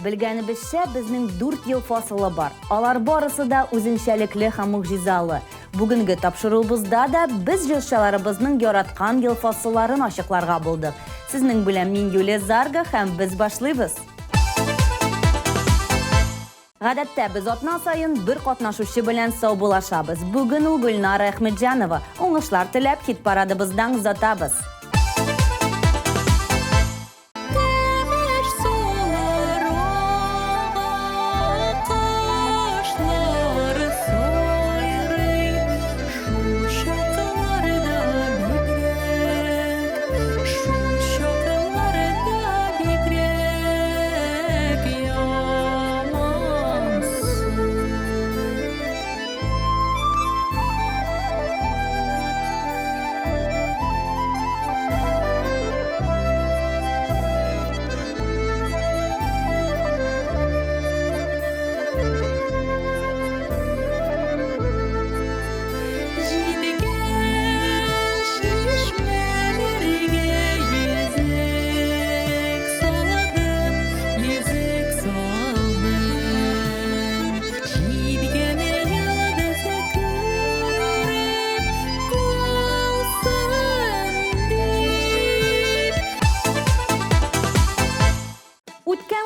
Белгәнебезчә, безнең 4 ел фасылы бар. Алар барысы да үзенчәлекле һәм мөгъҗизалы. Бүгенге тапшыруыбызда да без җырчыларыбызның яраткан ел фасылларын ачыкларга булдык. Сезнең белән мин Юлия Зарга һәм без башлыйбыз. Гадәттә, без атна сайын бер катнашучы белән саубуллашабыз. Бүген ул Гөлнара Әхмәтҗанова. Уңышлар теләп, хит-парадыбыздан озатабыз.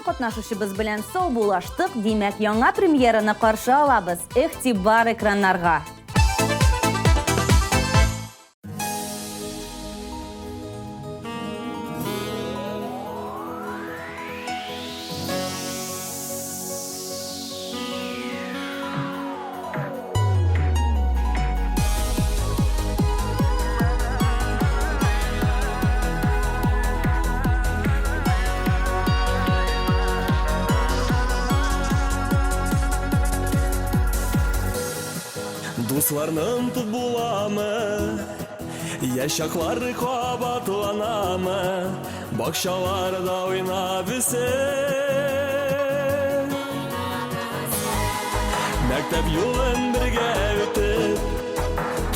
Катнашучыбыз белән саубуллаштык, димәк, яңа премьераны каршы алабыз. Игътибар экраннарга. Дусларның тут буламы, яшаклары кабатланамы, бакчаларда уйнап үсеп. Мәктәп юлын бергә үтеп,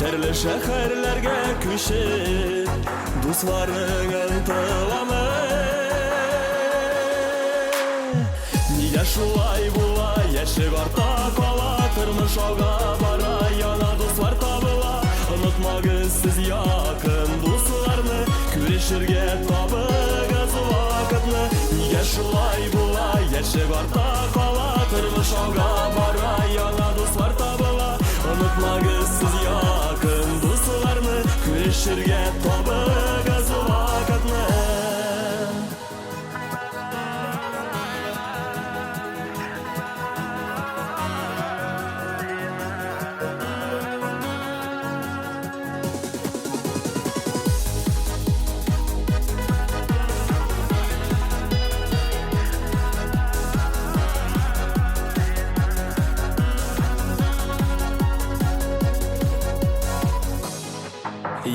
төрле шәһәрләргә күчеп, дусларның ынтыламы. Нигә шулай була, яшәп арта кала, тормыш алга бара. Дуслар табыла, онытмагыз сез якын дусларны, күрешергә табыгыз вакытны. Нигә шулай була, яшәп арта кала, тормыш алга бара. Яңа дуслар табыла, онытмагыз сез якын дусларны, күрешергә табыгыз вакытны.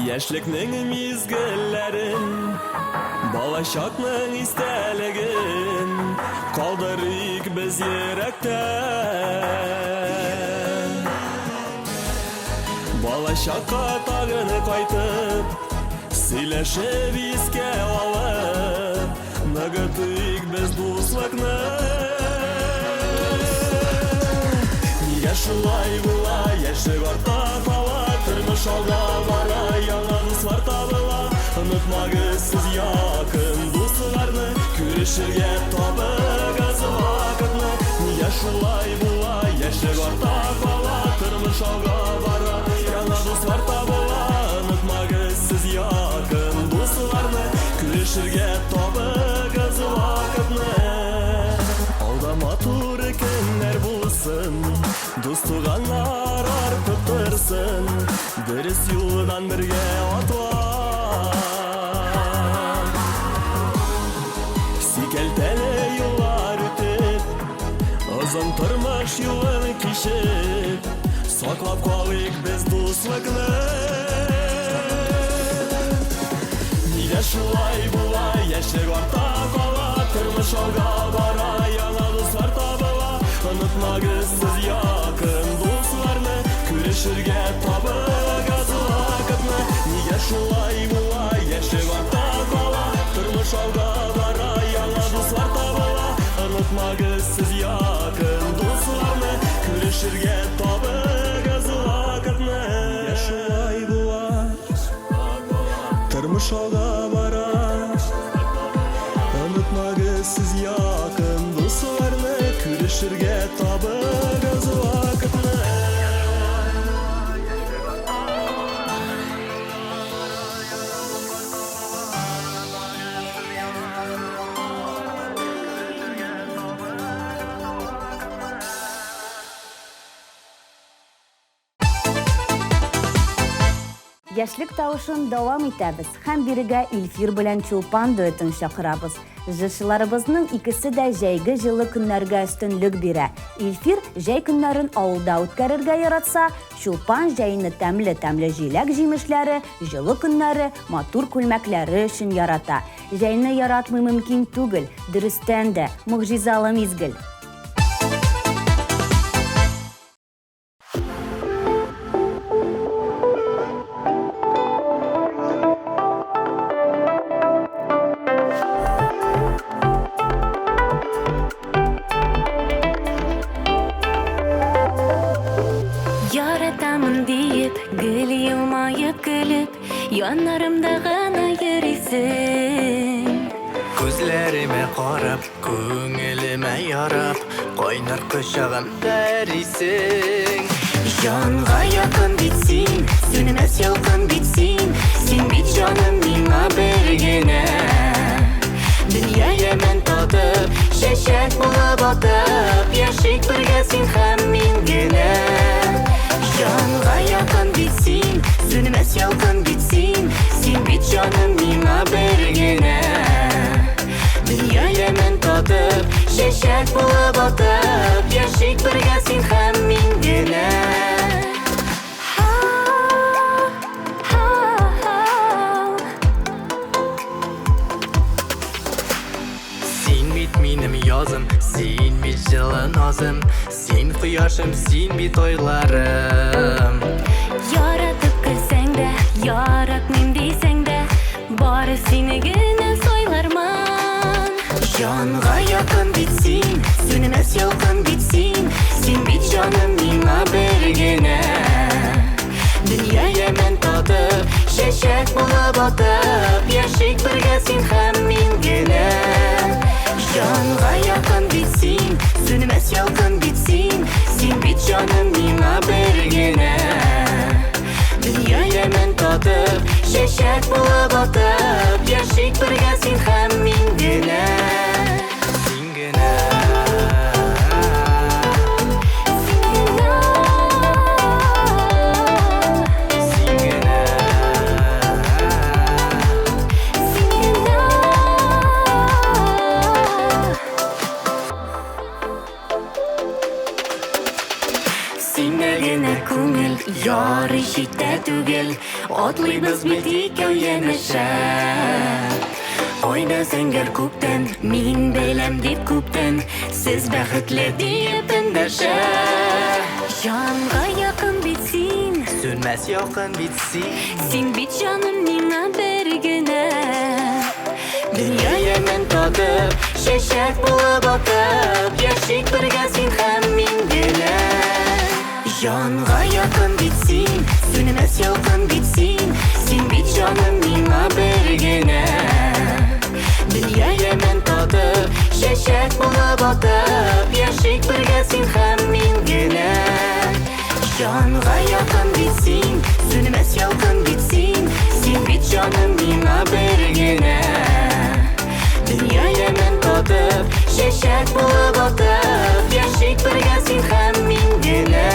Яшьлекнең мизгелләрен, балачакның истәлеген калдырыйк без йөрәктә. Балачакка тагын кайтып, сөйләшеп искә алып, ныгытыйк без дуслыкны. Нигә шулай була, яшәп арта кала, тормыш алга бара. Яңа дуслар табыла, онытмагыз сез якын дусларны, күрешергә табыгыз вакытны. Нигә шулай була, яшәп арта кала, тормыш алга бара. Яңа дуслар табыла, онытмагыз сез якын дусларны, күрешергә табыгыз вакытны. Алда матур көннәр булсын, дуст-туганнар артып торсын, дөрес юлдан бергә атлап. Сикәлтәле юллар үтеп, озын тормыш юлын кичеп, саклап калыйк без дуслыкны. Нигә шулай була, яшәп арта кала, тормыш алга бара. Яңа дуслар табыла, онытмагыз сез якын дусларны, күрешергә табыгыз вакытны. Нигә шулай була, яшәп арта кала, тормыш алга бара. Яңа дуслар табыла, Unutmagız siz yakın dostlarını, Külüşürge tabıgız vakitni. Yaşulay bular, Tırmış olga barar. Unutmagız siz yakın dostlarını, Külüşürge tabıgız vakitni. Яшлек тавышын давам итәбез һәм бирегә Илфир белән Чулпан дуэтын чакырабыз. Җырчыларыбызның икесе дә җәйге җылы көннәргә өстенлек бирә. Илфир җәй көннәрен авылда үткәрергә яратса, Чулпан җәйне тәмле җиләк җимешләре, җылы көннәре, матур күлмәкләре өчен ярата. Җәйне яратмый мөмкин түгел, дөрестән дә мөгъҗизалы мизгел. Яратамын диеп, гел елмаеп көлеп, яннарымда гына йөрисең. Күзләремә карап, күңелемә ярап, кайнар кочагымда эрисең. Җанга якын бит син, сүнмәс ялкын бит син, син бит җаным миңа бер генә. Дөнья яман татып, чәчәк булып атып, яшик бергә син һәм мин генә. Җанга якын бит син, сүнмәс ялкын бит син, син бит җаным миңа бер генә. Дөнья яман татып, чәчәк булып атып, яшик бергә син һәм мин генә. Син бит минем язым, син бит җылы назым, син кояшым, син бит ойларым. Яратып көлсәң дә, яратмыйм дисәң дә, бары сине генә сойлармын. Җанга якын бит син, сүнмәс ялкын бит син, син бит җаным миңа бер генә. Дөнья яман татып, чәчәк булып атып, яшик бергә син һәм мин генә. Җанга якын бит син, сүнмәс ялкын бит син, син бит җаным миңа бер генә. Дөнья яман татып, чәчәк булып атып, яшик бергә син һәм мин генә. Син генә. Син генә. Сине генә күңел ярый җитә түгел, атлыйбыз бит икәү янәшә. Айда зәңгәр күктән, мин беләм дип күптән, сез бәхетле диеп эндәшә. Җанга якын бит син, Сүнмәс ялкын бит син, син бит җаным миңа бер генә. Дөнья яман татып, чәчәк булып атып, яшик бергә син һәм мин генә. Җанга якын бит син, сүнмәс ялкын бит син, син бит җаным миңа бер генә. Дөнья яман татып, чәчәк булып атып, яшик бергә син һәм мин генә. Җанга якын бит син, сүнмәс ялкын бит син, син бит җаным миңа бер генә. Дөнья яман татып, чәчәк булып атып, яшик бергә син һәм мин генә.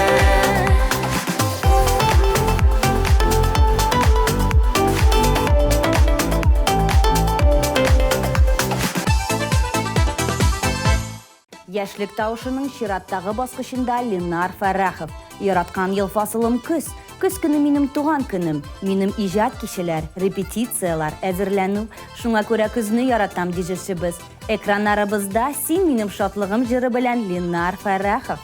Яшлек тавышының чираттагы баскычында Ленар Фәрәхов. Яраткан ел фасылым көз. Көз көне минем туган көнем. Минем иҗат кичәләр, репетициялар, әзерләнү. Шуңа күрә көзне яратам дижешебез. Экраннарыбызда син минем шатлыгым җыры белән Ленар Фәрәхов.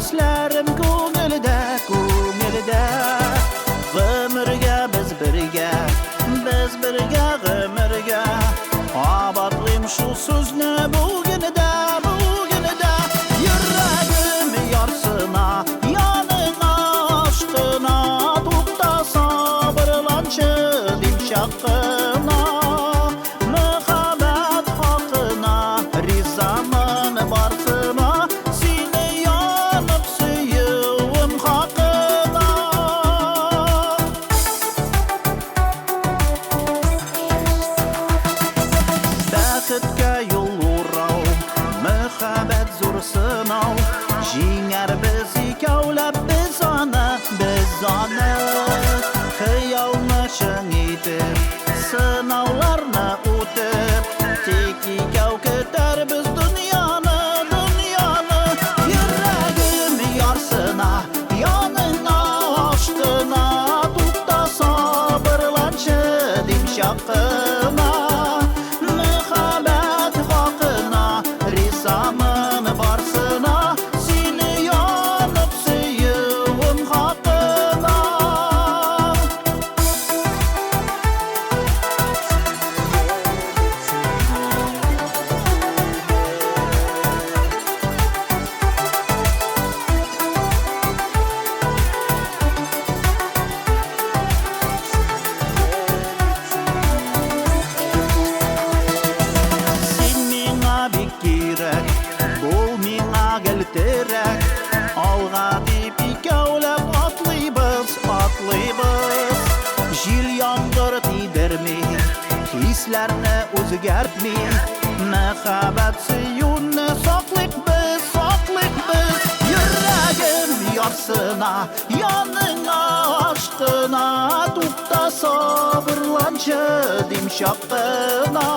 Hislerim ko'ngilda G'imirga biz birga g'imirga Abadlayım şu sözünü bugünida Yüragim yarsına yanına aşkına Tukta sabırlançı dimşakına Muhabbet hakkına rizamın varsına Seni yanıp suyuğum hakkına Бәхеткә юл урау, мөхәббәт зур сынау Җиңәр без икәүләп без аны Хыялны чын итеп, сынауларны үтеп Тик икәү көтәрбез дөньяны Йөрәгем ярсына, яныңа ашкына Тукта сабырланчы димшакына Muhabbet hakkına rizamın varsına Seni yanıp suyuğum hakkına Sen ming'a bik kirek, bul ming'a gelterek Alğa dip ikәүләп atlaybız Jil yağmur tidermi, hislerini o'zgartmi Muhabbet suyuni saqlayk biz Yüragim yarsına, yanına aşkına Tukta sabırlançı dimşakına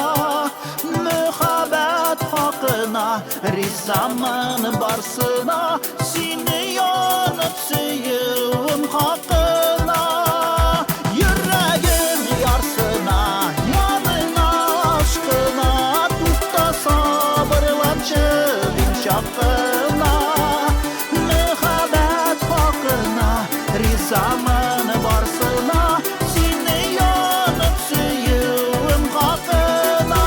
Muhabbet hakkına rizamın varsına Seni yanıp suyuğum hakkına Yüragim yarsına, yanına aşkına Tukta sabırlançı dimşakına Muhabbet hakkına rizamın varsına Seni yanıp suyuğum hakkına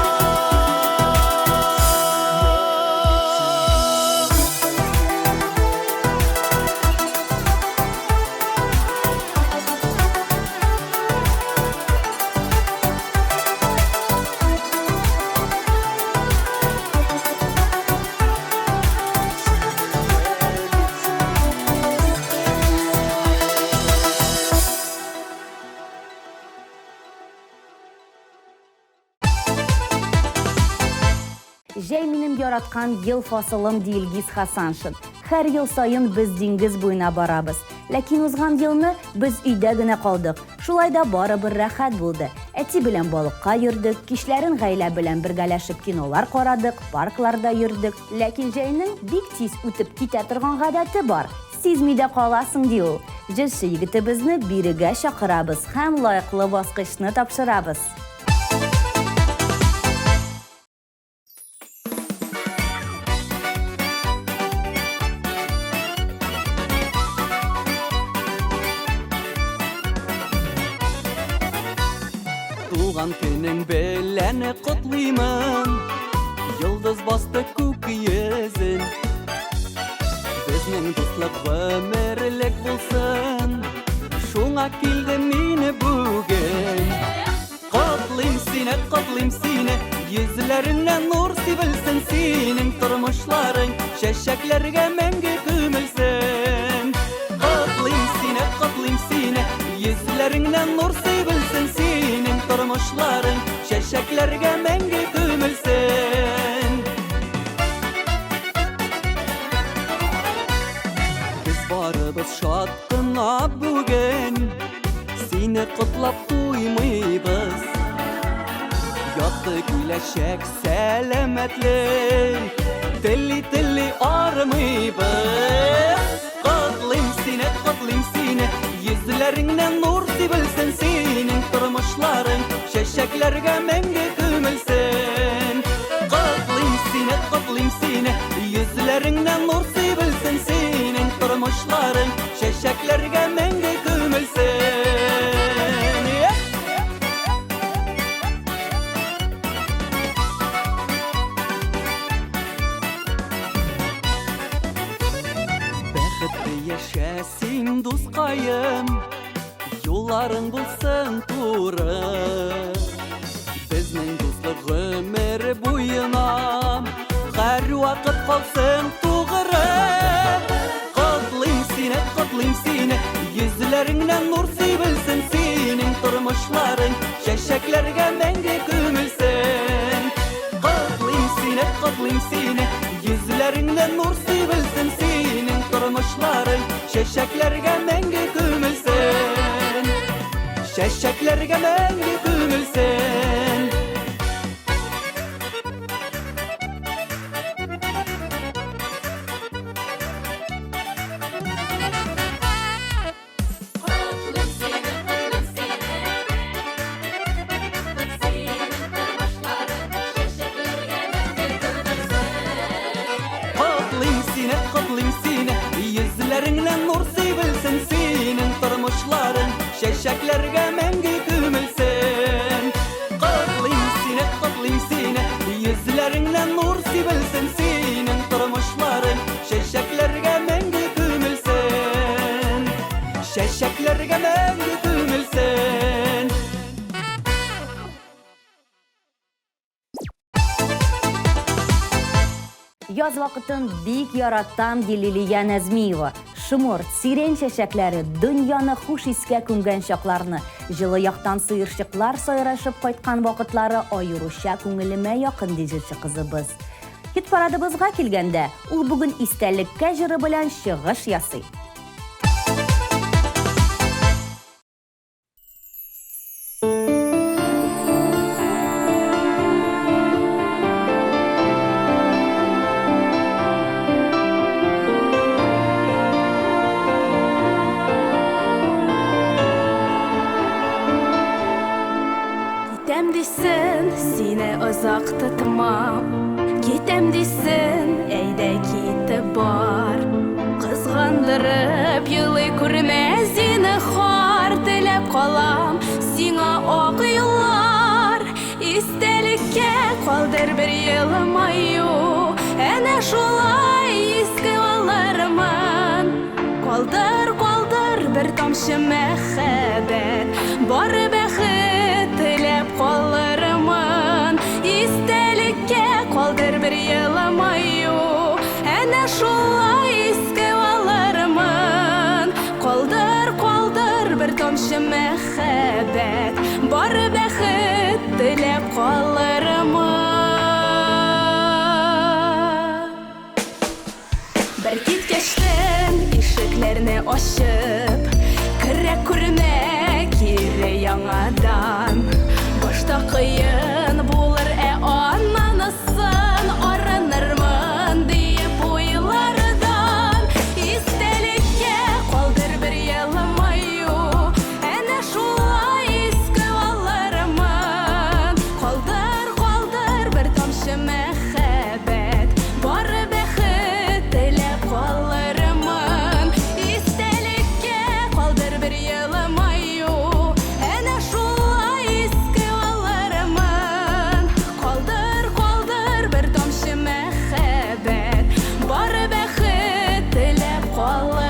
Жәй минем яраткан ел фасылым Дилгиз Хасаншин. Һәр ел сайын без диңгез буена барабыз. Ләкин узган елны без өйдә генә калдык. Шулай да барыбер рәхәт булды. Әти белән балыкка йөрдек, кичләрен гаилә белән бергәләшеп кинолар карадык, паркларда йөрдек. Ләкин җәйнең бик тиз үтеп китә торган гадәте бар. Сизми дә каласың ди ул. Җырчы егетебезне бирегә чакырабыз һәм лаеклы баскычны тапшырабыз. Туган көнең белән котлыймын Йолдыз басты күк йөзен Безнең дуслык гомерлек булсын Шуңа килдем мине бүген Котлыйм сине Йөзләреңнән нур сибелсен Синең тормышларың чәчәкләргә мәңге күмелсен Котлыйм сине Йөзләреңнән нур сибелсен Синең тормышларың чәчәкләргә мәңге күмелсен Без барыбыз шат кына бүген Сине котлап туймыйбыз Ятты киләчәк сәламәтлек Телли армыйбыз Котлыйм сине Йөзләреңнән нур сибелсен Синең тормышларың чәчәкләргә мәңге күмелсен Котлыйм сине Йөзләреңнән нур сибелсен Синең Юлларың булсын туры Безнең дуслык гомер буена Һәр вакыт калсын тугры Котлыйм сине Йөзләреңнән нур сибелсен синең тормышларың Чәчәкләргә мәңге күмелсен Котлыйм сине Йөзләреңнән нур сибелсен синең тормышларың Чәчәкләргә мәңге күмелсен Чәчәкләргә мәңге күмелсен Котлыйм сине Йөзләреңнән нур сибелсен синең тормышларың Чәчәкләргә мәңге күмелсен Котлыйм сине Йөзләреңнән нур сибелсен синең тормышларың Чәчәкләргә мәңге күмелсен Чәчәкләргә мәңге күмелсен Яз вакытын бик яраттам ди Лилия Нәзмиева. Шымыр, сирень чәчәкләре дөньяны хуш искә күмгән чакларны, җылы яктан сыерчыклар сайрашып кайткан вакытлары аеруча күңелемә якын ди җырчы кызыбыз. Хит парадыбызга килгәндә, ул бүген истәлеккә җыры белән чыгыш ясый. Кетем дисен, сине озак тотмам. Кетем дисен, әйдә китеп бар. Кызгандырып елый күрмә зинһар теләп калам. Сиңа ак юллар, истәлеккә калдыр бер елмаю. Әнә шулай иске алармын. Калдыр бер тамчы мәхәббәт, бар бәхет теләп калырмын. Истәлеккә калдыр бер елмаю. Әнә шулай иске алырмын. Калдыр бер тамчы мәхәббәт, бар бәхет теләп калырмын. Бер киткәчтен ишекләрне ачып, керә күрмә кире яңадан. Башта кыен булыр, аннан арынырмын диеп уйлардан. Истәлеккә калдыр бер елмаю. Әнә шулай иске алырмын. Калдыр бер тамчы мәхәббәт, бар бәхет теләп калырмын. Истәлеккә калдыр бер елмаю. Әнә шулай иске алырмын. Калдыр бер тамчы мәхәббәт, бар бәхет теләп калырмын.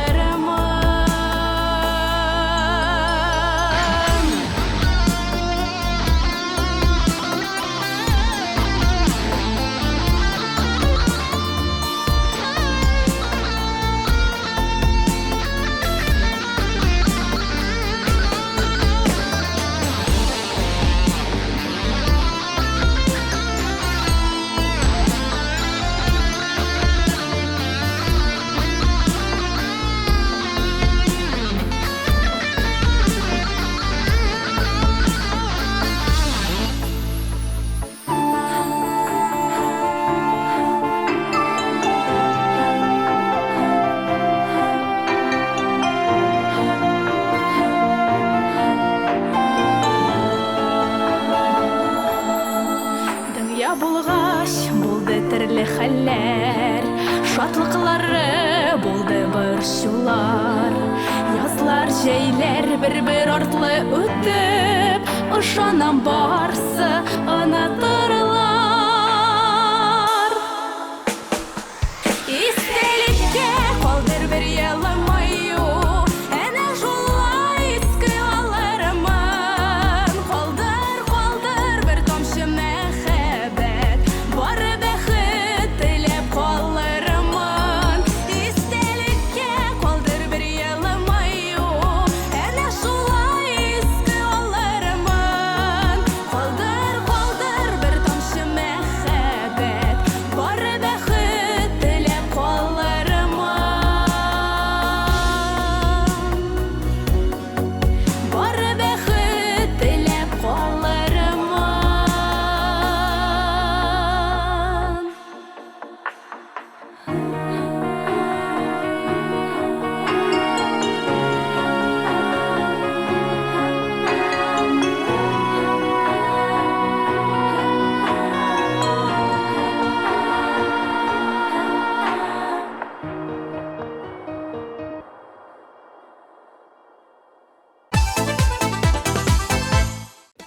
Дөнья булгач булды төрле хәлләр, шатлыклары булды борчулар. Язлар, җәйләр бер артлы үтеп, ышанам барсы онытырлар. Истәлеккә калдыр бер елмаю. Әнә шулай иске алыр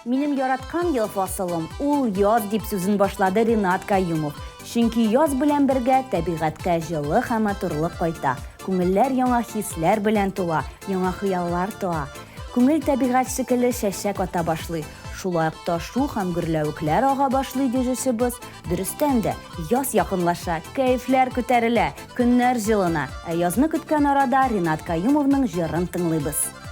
Минем яраткан ел фасылым ул яз дип сүзен башлады Ринат Каюмов. Чөнки яз белән бергә табигатькә җылы һәм матурлык кайта. Күңелләр яңа хисләр белән тула, яңа хыяллар туа. Күңел табигать шикелле чәчәк ата башлый. Шулай ук ташу һәм гөрләвекләр ага башлый дижешебез. Дөрестән дә яз якынлаша, кәефләр күтәрелә, көннәр җылына. Ә язны көткән арада Ринат Каюмовның җырын тыңлыйбыз.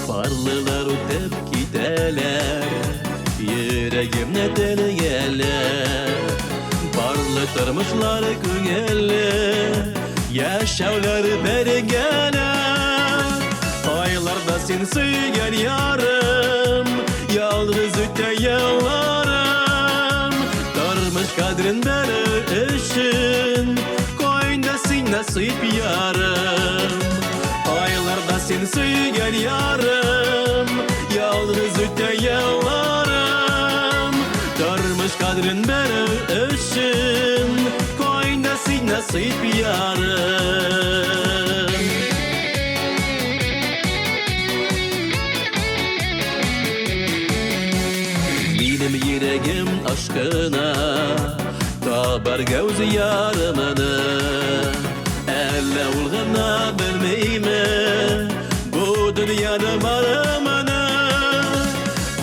Барлылар үтеп китәләр, йөрәгемне телгәләр. Барлы тормышлары күңелле, яшәүләре бергәләр. Айларда син сөйгән ярым, ялгыз үтә елларым. Тормыш кадрен белер өчен, кайда син насыйп ярым. Aylarda sen söygən yarım, yalnız ötə yıllarım. Durmuş kadrin benim üçün, koyunda sen nasip yarım. Benim yüreğim aşkına, tabar göz yarımını. Әллә ул гына белмәйме бу дөньяның барымыны?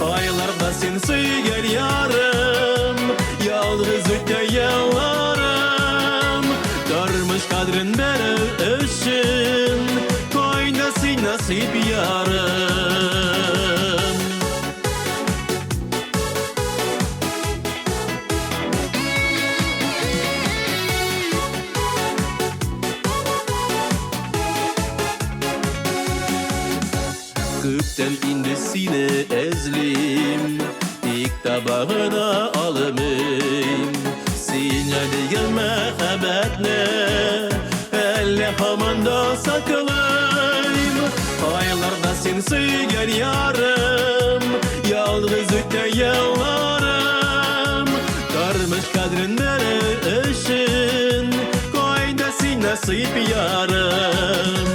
Айларда син сөйгән ярым, ялгыз үтә елларым. Тормыш кадрен белер өчен, кайда син насип ярым. Күптән инде сине эзлим, тик табагына алмыйм. Сиңа дигән мәхәббәтне әллә һаман да саклыйм. Айларда син сөйгән ярым, ялгыз үтә елларым. Тормыш кадрен белер өчен, кайда син насыйп ярым.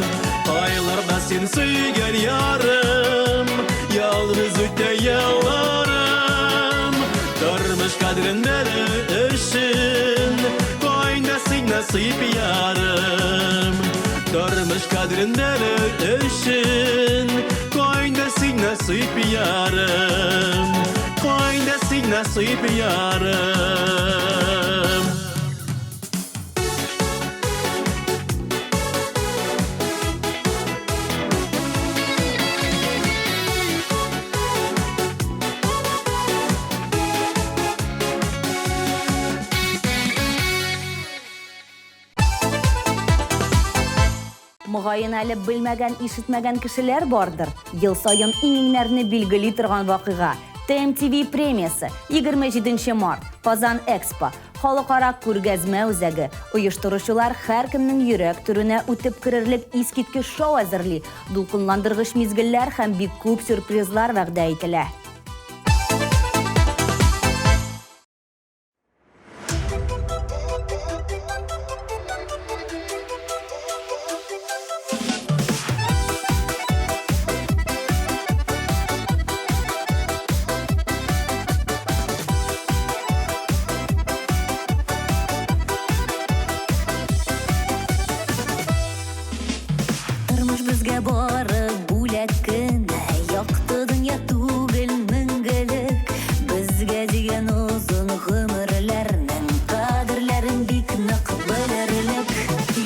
Aylarda sen söygən yarım, yalnız ötə yıllarım. Durmuş kadrin belir üçün, koyunda sen nasip yarım. Durmuş kadrin belir üçün, koyunda sen nasip yarım. Koyunda sen nasip yarım. Мөгаен әле белмәгән, ишетмәгән кешеләр бардыр. Ел сайын иңнәрне билгели торган вакыйга. ТМТV премиясы 27 март, Казан Экспо, халыкара күргәзмә үзәге. Оештыручылар һәркемнең йөрәк түренә үтеп керерлек искиткеч шоу әзерли. Дулкынландыргыч мизгелләр һәм бик күп сюрпризлар вәгъдә ителә. Безгә бары бүләк кенә, якты дөнья түгел мәңгелек. Безгә дигән озын гомерләрнең кадерләрен бик нык белерлек.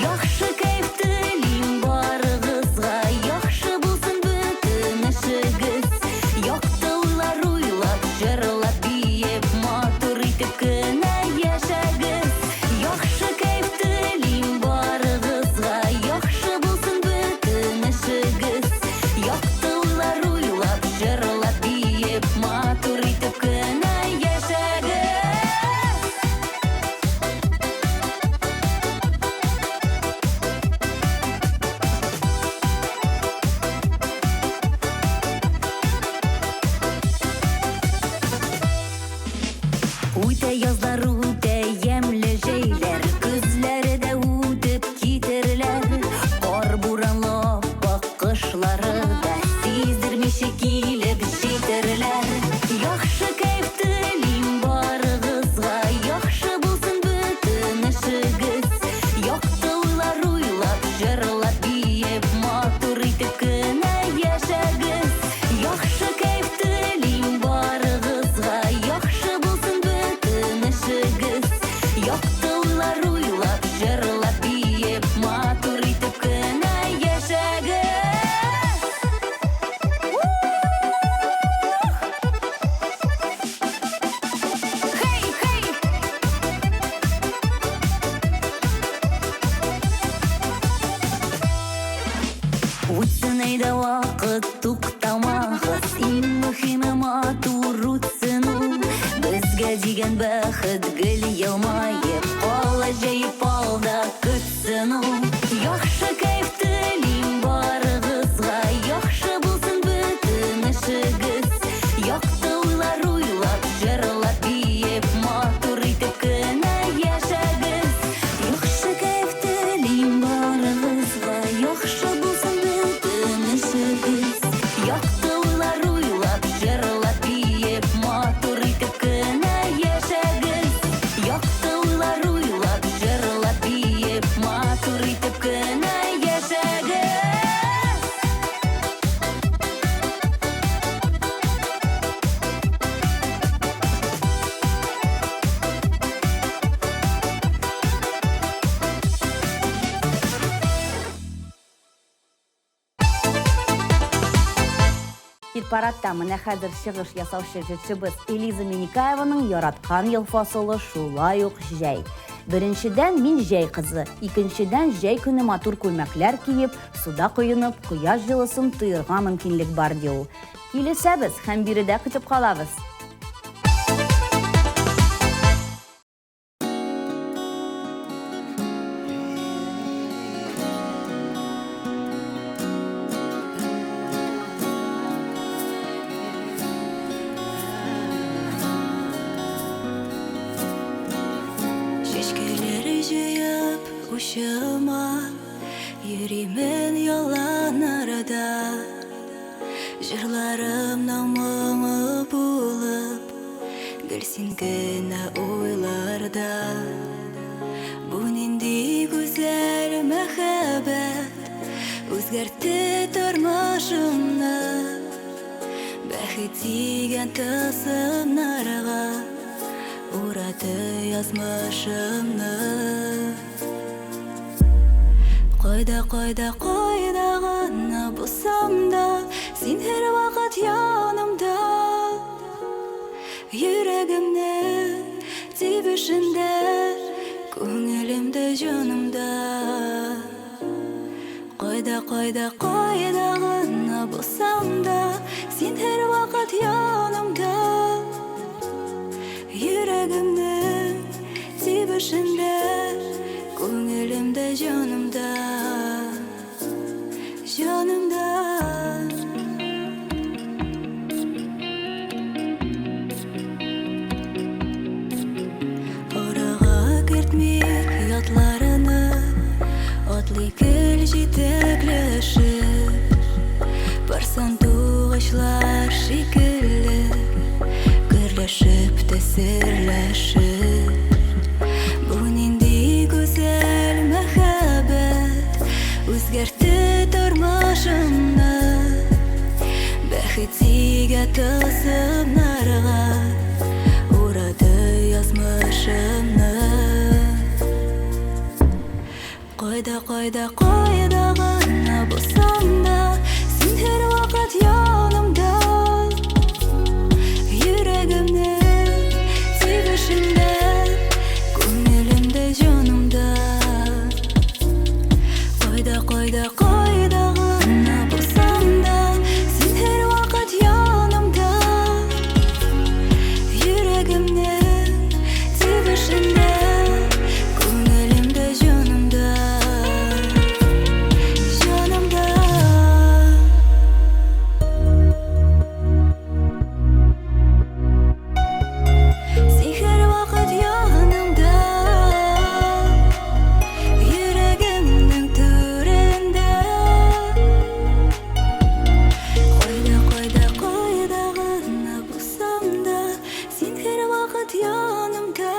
Яхшы кайф телим барыгызга, яхшы булсын бөтен эшегез. Якты уйлар уйлап, җырлап, биеп, матур итеп кенә яшәгез. Яхшы кайф телим барыгызга, яхшы булсын бөтен эшегез. Якты уйлар уйлап, җырлап, биеп, матур итеп кенә яшәгез. Кайда вакыт туктамагыз, иң мөһиме матур үтсен ул. Безгә дигән бәхет гел елмаеп, җыеп алда көтсен ул. Яхшы кайф телим барыгызга, яхшы булсын бөтен эшегез. Якты уйлар уйлап, җырлап биеп, матур итеп кенә яшәгез. Яхшы кайф телим барыгызга, яхшы булсын бөтен эшегез. Якты уйлар уйлап, җырлап биеп, матур итеп кенә яшәгез. Якты уйлар уйлап, җырлап биеп, матур итеп кенә яшәгез. Хит-парадта менә хәзер чыгыш ясаучы җырчыбыз Элиза Миникаеваның яраткан ел фасылы шулай ук җәй. Беренчедән мин җәй кызы, икенчедән җәй көне матур күлмәкләр киеп, суда коенып, кояш җылысын тоерга мөмкинлек бар ди ул. Килешәбез һәм биредә көтеп калабыз. Чәчкәләр җыеп ушыма, йөримен ялан арада. Җырларымның моңы булып, гел син генә уйларда. Бу нинди гүзәл мәхәббәт, үзгәртте тормышымны. Бәхет дигән тылсымнарга урады язмышымны. Кайда гына булсам да, син һәр вакыт янымда. Йөрәгемнең тибешендә, күңелемдә, җанымда. Кайда гына булсам да, син һәр вакыт янымда. Йөрәгемнең тибешендә, күңелемдә, җанымда. Җанымда. Арага кертмик ятларыны, атлый гел җитәкләшеп. Бар сандугачлар шикелле, гөрләшеп тәсерләшеп. Бу нинди гүзәл мәхәббәт, үзгәртте тормышымны. Бәхет дигән тылсымнарга урады язмышымны. Кайда гына булсам да, син һәр вакыт янымда. Йөрәгемнең тибешендә, күңелемдә, җанымда. Кайда гына булсам да, син һәр вакыт янымда. Йөрәгемнең тибешендә, күңелемдә, җанымда. Җанымда. Син һәр вакыт янымда. Йөрәгемнең түрендә. Кайда гына булсам да, син һәр вакыт янымда.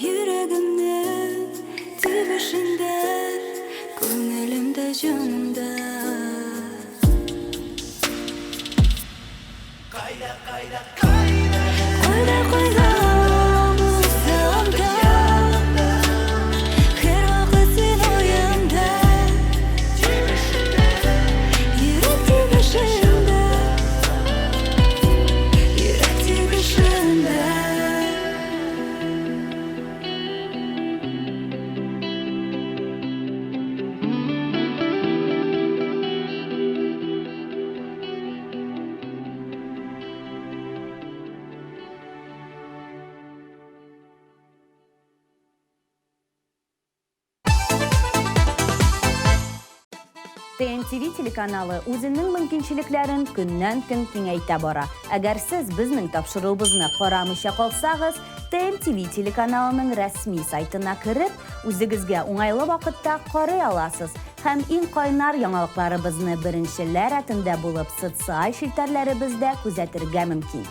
Йөрәгемнең тибешендә, күңелемдә, җанымда. Кайда булсам да, һәр вакыт син уянда. Йөрәк тибешендә, йөрәк тибешендә. TNTV телеканалы үзенең мөмкинчелекләрен көннән-көн киңәйтә бара. Әгәр сез безнең тапшыруыбызны карамыйча калсагыз, TNTV телеканалының рәсми сайтына кереп, үзегезгә уңайлы вакытта карый аласыз һәм иң кайнар яңалыкларыбызны беренчеләр рәтендә булып социаль челтәрләребездә күзәтергә мөмкин.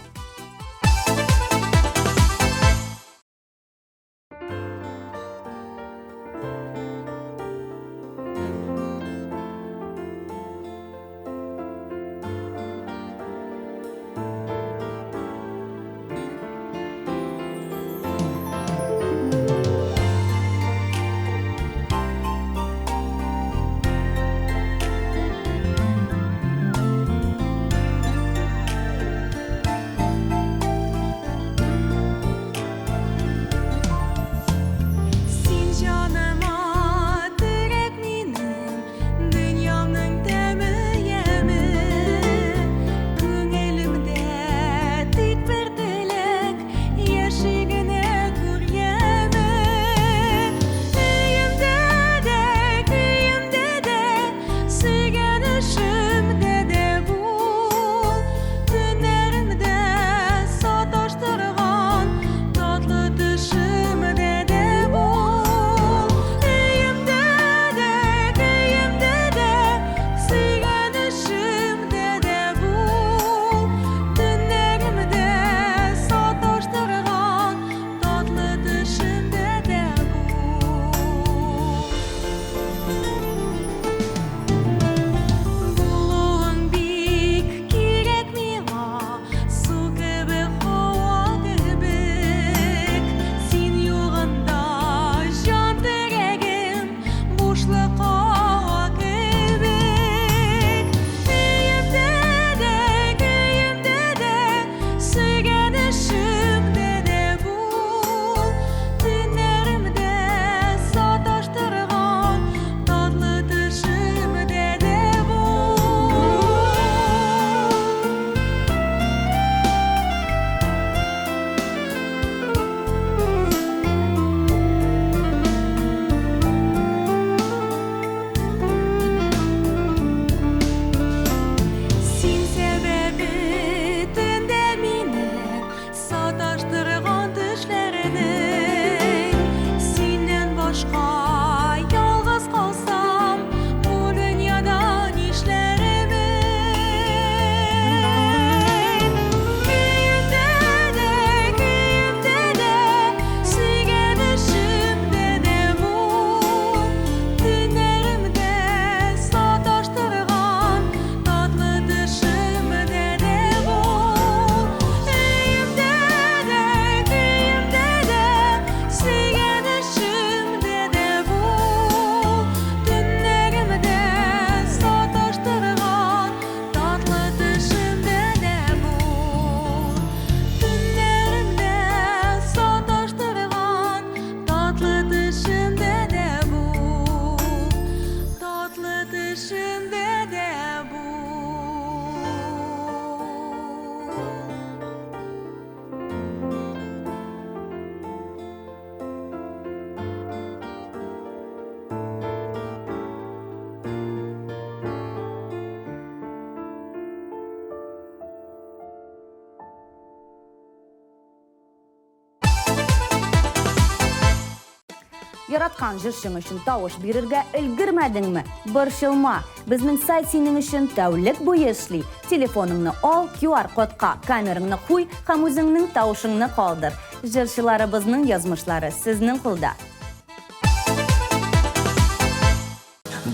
Яраткан җырчың өчен тавыш бирергә өлгермәдеңме? Борчылма. Безнең сайт синең өчен тәүлек буе эшли. Телефоныңны ал, QR кодка камераңны куй һәм үзеңнең тавышыңны калдыр. Җырчыларыбызның язмышлары сезнең кулда.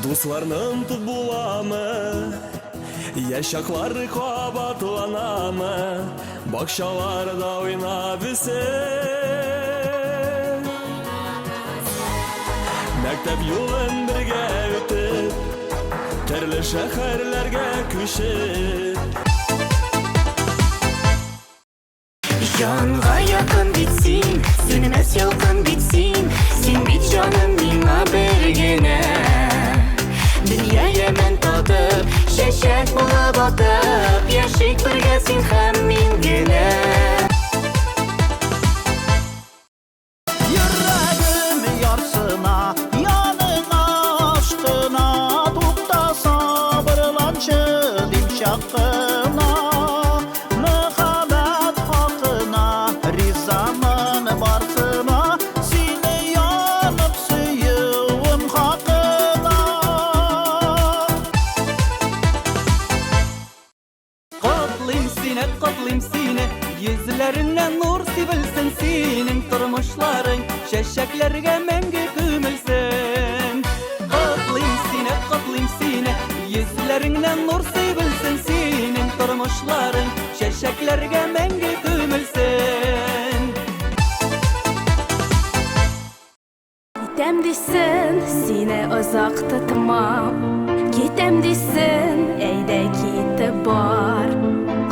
Дусларның тут буламы, яшаклары кабатланамы, бакчаларда уйнап үсеп. Мәктәп юлын бергә үтеп, төрле шәһәрләргә күчеп. Җанга якын бит син, синемәс ялкын бит син, син бит җаным миңа бер генә. Дөнья яман татып, чәчәк булып атып, яшик бергә син һәм мин генә. Йөрәгем ярсына, яныңа ашкына туктасаң. Şeşeklerge мәңгі күмілсін Qatlıyım seni Yüzlerinden nur sevilsin senin Turmuşların şeşeklerge мәңгі күмілсін Кетем дейсін, сені ұзақ тұтмам Кетем дейсін, әйді кеті бар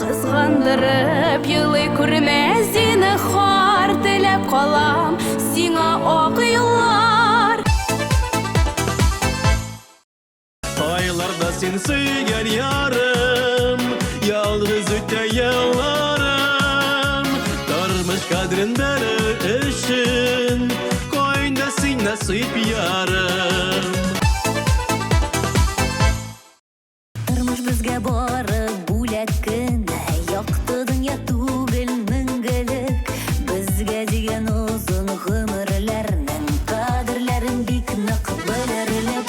Қызғандырып, елі көрмезіні қар Тілеп қалам, сеңа оқ yıllar Aylarda sen söygen yarım Yalnız öte yıllarım Darmış kadrinleri için Koyunda sen nasip yarım Тормыш безгә бары бүләк кенә Якты дөнья түгел мәңгелек Безгә дигән озын гомерләрнең Кадерләрен бик нык белерлек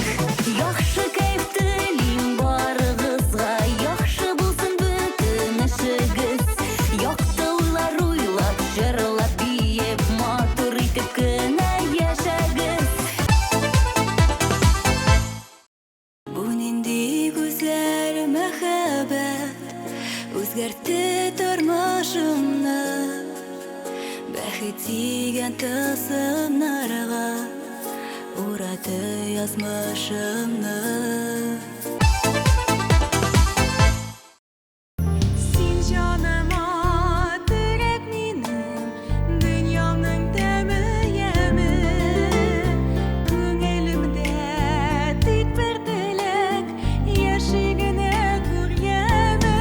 Яхшы кәйф телим барыгызга Яхшы булсын бөтен эшегез Якты уйлар уйлап, җырлап, биеп Матур итеп кенә яшәгез Бу нинди гүзәл мәхәббәт Үзгәртте тормышымны Бәхет тигән тылсымнарга Урады язмышымны Син җаныма терәк минем Дөньяның тәме яме Күңелемдә тик бер теләк Яшигенә күргәме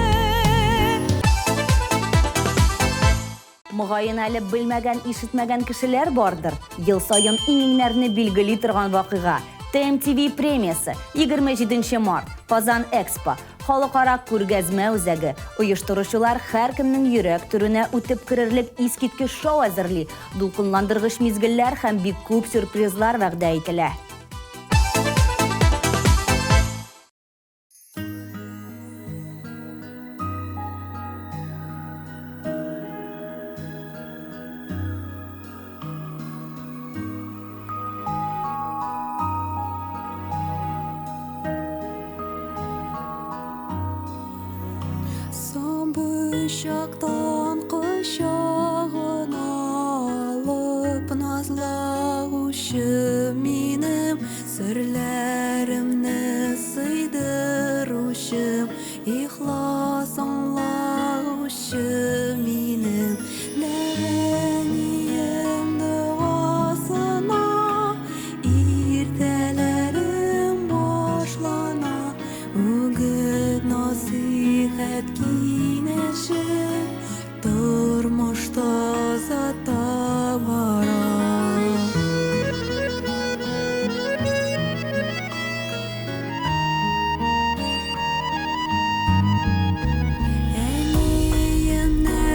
Мөгаен әле белмәгән, ишетмәгән кешеләр бардыр. Ел сайын иңнәрне билгели торган вакыйга. TMTV премиясы 27 март Казан Экспо халыкара күргәзмә үзәге. Оештыручылар һәркемнең йөрәк түренә үтеп керерлек искиткеч шоу әзерли. Дулкынландыргыч мизгелләр һәм бик күп сюрпризлар вәгъдә ителә. Son bıçaktan kuşağına alıp nazlağuşu minim Sırlarımni sıydıruşum İhlas anlağuşu minim Leveniyem duasına İrtelerim boşlana Үгіт насихат кеңеші Тұрмышта зата бара Әнейімнен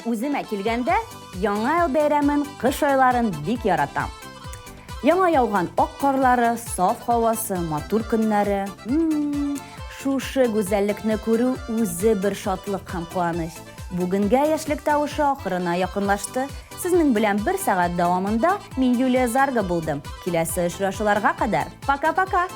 Үземә килгәндә, яңа ел бәйрәмен кыш айларын бик яратам. Яңа яуган ак карлары, саф һавасы, матур көннәре. Шушы гүзәллекне күрү үзе бер шатлык һәм куаныч. Бүгенгә яшьлек тавышы ахырына якынлашты. Сезнең белән 1 сәгать дәвамында мин Юлия Зарга булдым. Киләсе очрашуларга кадәр. Пока-пока.